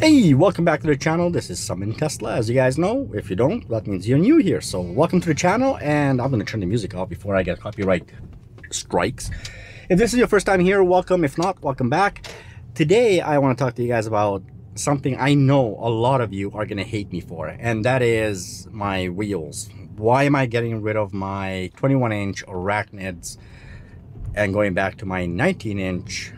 Hey, welcome back to the channel. This is Summon Tesla. As you guys know, if you don't, that means you're new here. So welcome to the channel, and I'm going to turn the music off before I get copyright strikes. If this is your first time here, welcome. If not, welcome back. Today, I want to talk to you guys about something I know a lot of you are going to hate me for, and that is my wheels. Why am I getting rid of my 21-inch Arachnids and going back to my 19-inch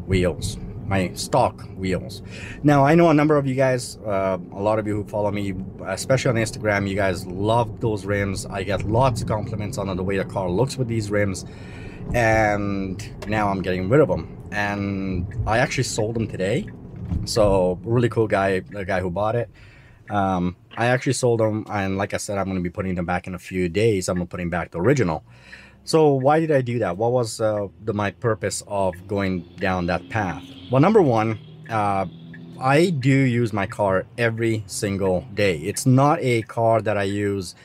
wheels? My stock wheels. Now, I know a number of you guys, a lot of you who follow me, especially on Instagram, you guys love those rims. I get lots of compliments on the way the car looks with these rims, and now I'm getting rid of them. And I actually sold them today. So really cool guy, the guy who bought it. I actually sold them, and like I said, I'm going to be putting them back in a few days. I'm going to put back the original. So why did I do that? What was my purpose of going down that path? Well, number one, I do use my car every single day. It's not a car that I use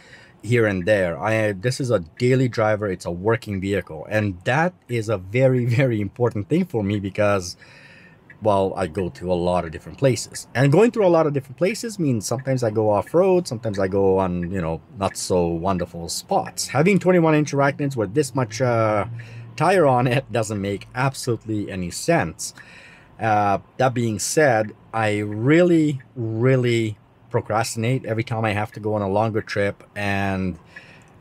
here and there. This is a daily driver. It's a working vehicle. And that is a very, very important thing for me because, well, I go to a lot of different places. And going through a lot of different places means sometimes I go off-road, sometimes I go on, not so wonderful spots. Having 21-inch Arachnids with this much tire on it doesn't make absolutely any sense. That being said, I really procrastinate every time I have to go on a longer trip, and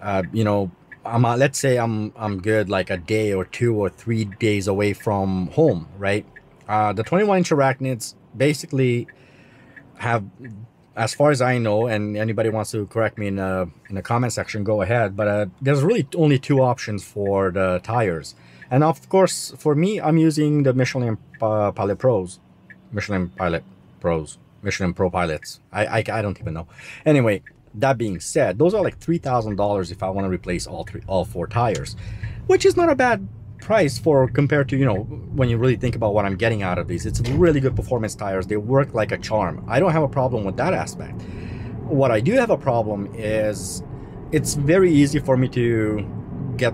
let's say I'm good like a day or 2 or 3 days away from home, right? The 21-inch Arachnids basically have, as far as I know, and anybody wants to correct me in the comment section, go ahead, but there's really only 2 options for the tires. And of course, for me, I'm using the Michelin Pilot Pros. Michelin Pro Pilots. I don't even know. Anyway, that being said, those are like $3,000 if I want to replace all 4 tires, which is not a bad price compared to, when you really think about what I'm getting out of these. It's really good performance tires. They work like a charm. I don't have a problem with that aspect. What I do have a problem is it's very easy for me to get,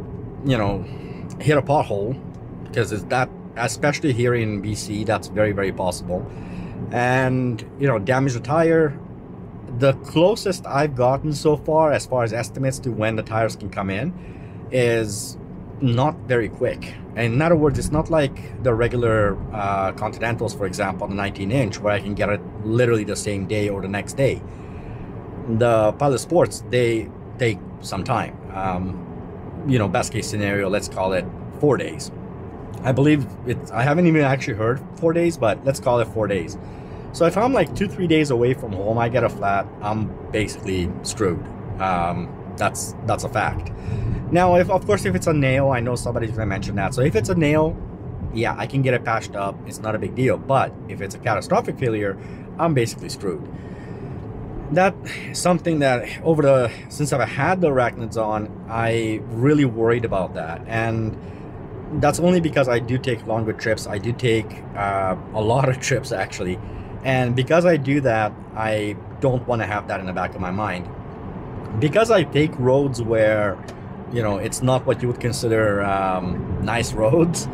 hit a pothole, because it's that, especially here in BC, that's very, very possible. And, damage the tire. The closest I've gotten so far, as far as estimates to when the tires can come in, is not very quick. And in other words, it's not like the regular Continentals, for example, the 19-inch, where I can get it literally the same day or the next day. The Pilot Sports, they take some time. Best case scenario, let's call it 4 days. I believe I haven't even actually heard 4 days, but let's call it 4 days. So if I'm like 2-3 days away from home, I get a flat, I'm basically screwed. That's a fact. Now, of course, if it's a nail, I know somebody's gonna mention that. So if it's a nail, yeah, I can get it patched up. It's not a big deal. But if it's a catastrophic failure, I'm basically screwed. That's something that since I've had the Arachnids on, I really worried about that. And that's only because I do take longer trips. I do take a lot of trips, actually. And because I do that, I don't want to have that in the back of my mind. Because I take roads where, it's not what you would consider nice roads,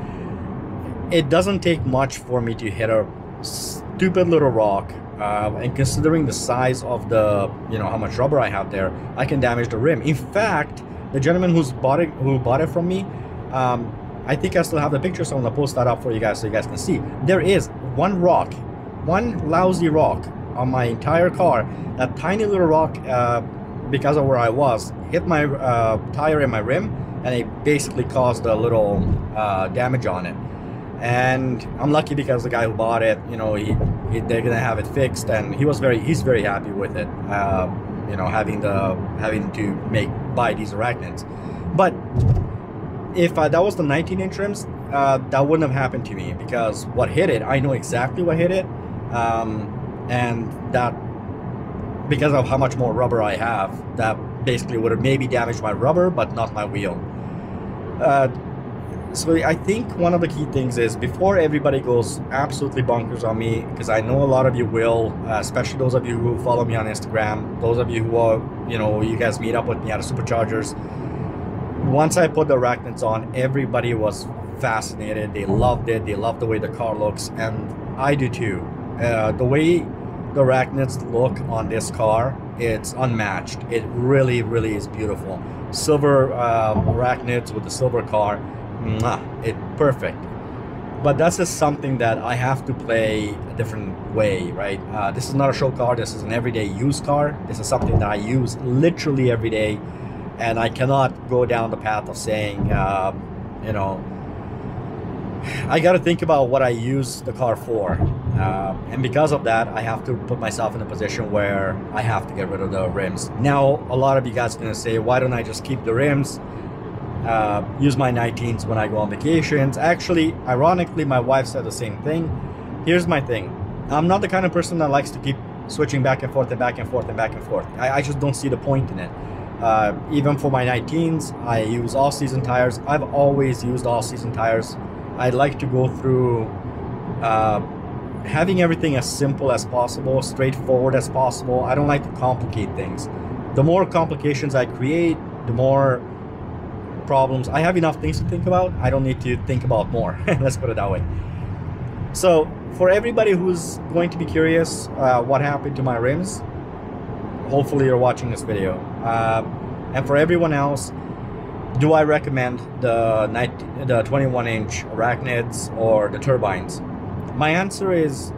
it doesn't take much for me to hit a stupid little rock. And considering the size of the, how much rubber I have there, I can damage the rim. In fact, the gentleman who bought it from me, I think I still have the picture, so I'm gonna post that up for you guys so you guys can see. There is one lousy rock on my entire car. That tiny little rock, because of where I was, hit my tire and my rim, and it basically caused a little damage on it. And I'm lucky because the guy who bought it, they're gonna have it fixed, and he's very happy with it. Having to buy these Arachnids. But if that was the 19-inch rims, that wouldn't have happened to me, because what hit it, I know exactly what hit it, and that, because of how much more rubber I have, that basically would have maybe damaged my rubber, but not my wheel. So I think one of the key things is, before everybody goes absolutely bonkers on me, because I know a lot of you will, especially those of you who follow me on Instagram, those of you who are, you guys meet up with me at the Superchargers. Once I put the Arachnids on, everybody was fascinated. They loved it. They loved the way the car looks, and I do too. The way the Arachnids look on this car, it's unmatched. It really, really is beautiful. Silver Arachnids with the silver car, mwah, it perfect. But that's just something that I have to play a different way, right? This is not a show car. This is an everyday use car. This is something that I use literally every day, and I cannot go down the path of saying, you know, I got to think about what I use the car for, and because of that, I have to put myself in a position where I have to get rid of the rims. Now, a lot of you guys are gonna say, why don't I just keep the rims? Use my 19s when I go on vacations. Actually, ironically, my wife said the same thing. Here's my thing. I'm not the kind of person that likes to keep switching back and forth and back and forth and back and forth. I just don't see the point in it. Even for my 19s, I use all-season tires. I've always used all-season tires. I like to go through having everything as simple as possible, straightforward as possible. I don't like to complicate things. The more complications I create, the more problems. I have enough things to think about. I don't need to think about more. Let's put it that way. So for everybody who's going to be curious what happened to my rims, hopefully you're watching this video. And for everyone else, do I recommend the 21-inch Arachnids or the turbines? My answer is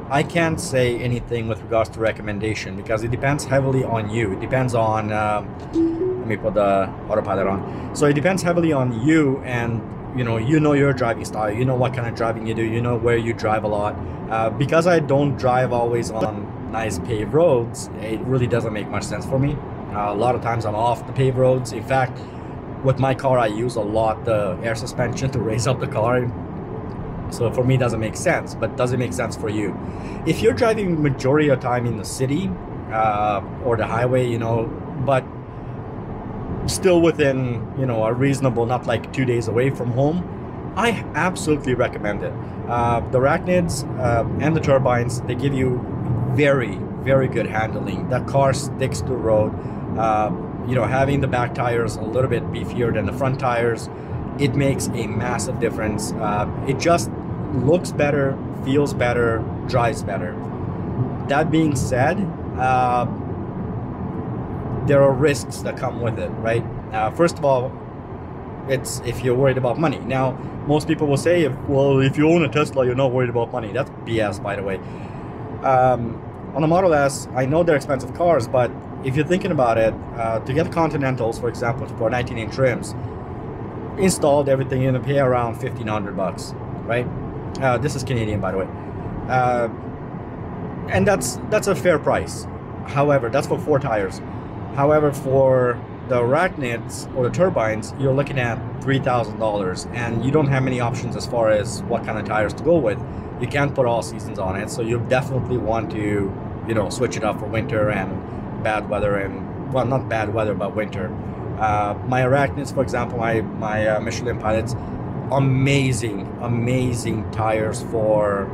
I can't say anything with regards to recommendation because it depends heavily on you. It depends on let me put the autopilot on. So it depends heavily on you, and you know your driving style. You know what kind of driving you do. You know where you drive a lot. Because I don't drive always on nice paved roads, it really doesn't make much sense for me. A lot of times I'm off the paved roads. In fact, with my car, I use a lot the air suspension to raise up the car. So for me, it doesn't make sense, but does it make sense for you? If you're driving majority of the time in the city or the highway, you know, but still within, you know, a reasonable, not like 2 days away from home, I absolutely recommend it. The Arachnids and the turbines, they give you very, very good handling. That car sticks to the road. You know, having the back tires a little bit beefier than the front tires, it makes a massive difference. It just looks better, feels better, drives better. That being said, there are risks that come with it, right? First of all, it's if you're worried about money. Now, most people will say, if you own a Tesla, you're not worried about money. That's BS, by the way. On a Model S, I know they're expensive cars, but if you're thinking about it, to get the Continentals, for example, for 19-inch rims, installed everything, you're gonna pay around $1,500, right? This is Canadian, by the way, and that's a fair price. However, that's for 4 tires. However, for the Arachnids or the turbines, you're looking at $3,000, and you don't have many options as far as what kind of tires to go with. You can't put all seasons on it, so you definitely want to, you know, switch it up for winter and bad weather, and well, not bad weather, but winter. My Arachnids, for example, my Michelin Pilots, amazing tires for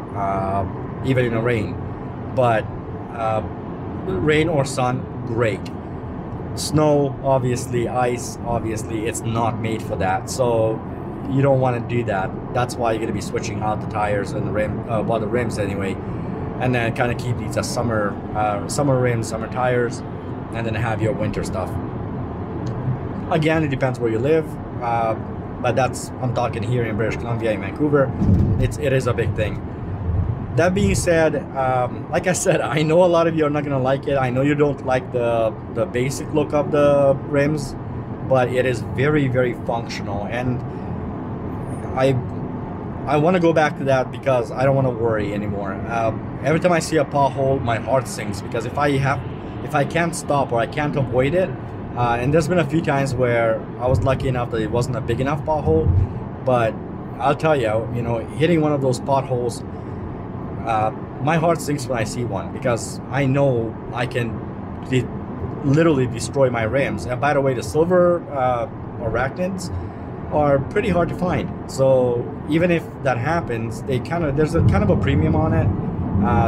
even in the rain, but rain or sun, great. Snow, obviously, ice, obviously, it's not made for that, so you don't want to do that. That's why you're going to be switching out the tires and the rim, well, the rims anyway, and then kind of keep these as summer rims, summer tires, and then have your winter stuff. Again, it depends where you live, but I'm talking here in British Columbia, in Vancouver. It is a big thing. That being said, like I said, I know a lot of you are not gonna like it. I know you don't like the basic look of the rims, but it is very, very functional, and I want to go back to that because I don't want to worry anymore. Every time I see a pothole, my heart sinks, because if I can't stop or I can't avoid it, and there's been a few times where I was lucky enough that it wasn't a big enough pothole, but I'll tell you, you know, hitting one of those potholes, my heart sinks when I see one, because I know I can literally destroy my rims. And by the way, the silver Arachnids are pretty hard to find, so even if that happens, there's a kind of a premium on it,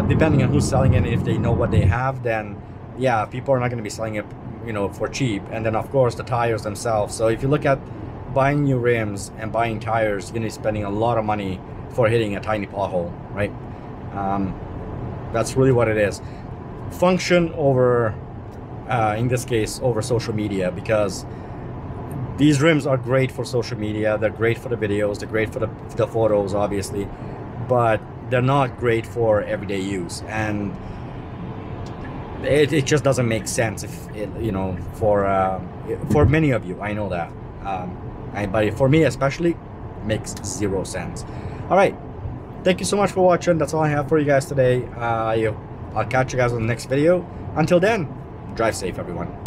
depending on who's selling it. And if they know what they have, then yeah, people are not going to be selling it, you know, for cheap. And then of course the tires themselves. So if you look at buying new rims and buying tires, you're going to be spending a lot of money for hitting a tiny pothole, right? That's really what it is. Function over, in this case, over social media, because these rims are great for social media. They're great for the videos. They're great for the photos, obviously, but they're not great for everyday use. And it just doesn't make sense if you know, for many of you. I know that, but for me especially, it makes zero sense. All right, thank you so much for watching. That's all I have for you guys today. I'll catch you guys on the next video. Until then, drive safe, everyone.